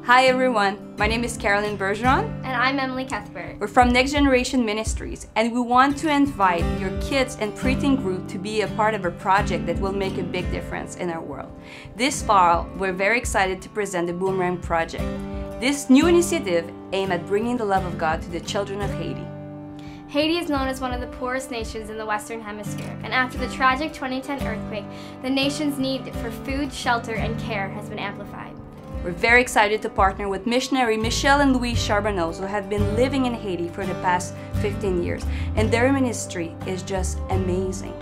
Hi everyone, my name is Carolyn Bergeron. And I'm Emily Cuthbert. We're from Next Generation Ministries, and we want to invite your kids and preteen group to be a part of a project that will make a big difference in our world. This fall, we're very excited to present the Boomerang Project. This new initiative aims at bringing the love of God to the children of Haiti. Haiti is known as one of the poorest nations in the Western Hemisphere, and after the tragic 2010 earthquake, the nation's need for food, shelter, and care has been amplified. We're very excited to partner with missionary Michelle and Louise Charbonneau, who have been living in Haiti for the past 15 years, and their ministry is just amazing.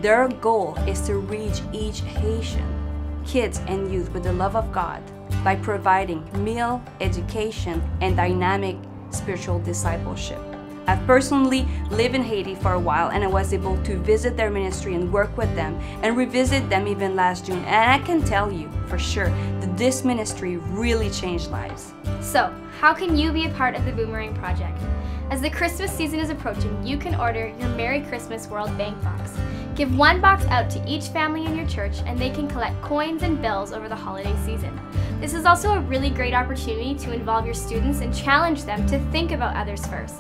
Their goal is to reach each Haitian, kids and youth with the love of God by providing meal, education, and dynamic spiritual discipleship. I've personally lived in Haiti for a while, and I was able to visit their ministry and work with them and revisit them even last June, and I can tell you for sure that this ministry really changed lives. So, how can you be a part of the Boomerang Project? As the Christmas season is approaching, you can order your Merry Christmas World Bank box. Give one box out to each family in your church, and they can collect coins and bills over the holiday season. This is also a really great opportunity to involve your students and challenge them to think about others first.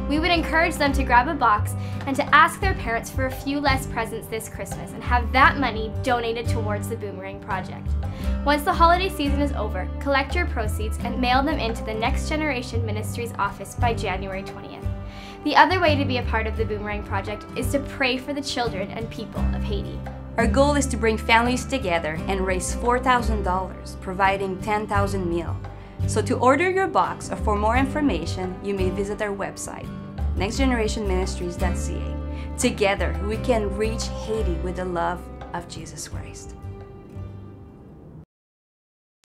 We would encourage them to grab a box and to ask their parents for a few less presents this Christmas and have that money donated towards the Boomerang Project. Once the holiday season is over, collect your proceeds and mail them into the Next Generation Ministries office by January 20th. The other way to be a part of the Boomerang Project is to pray for the children and people of Haiti. Our goal is to bring families together and raise $4,000, providing 10,000 meals. So to order your box or for more information, you may visit our website, nextgenerationministries.ca. Together, we can reach Haiti with the love of Jesus Christ.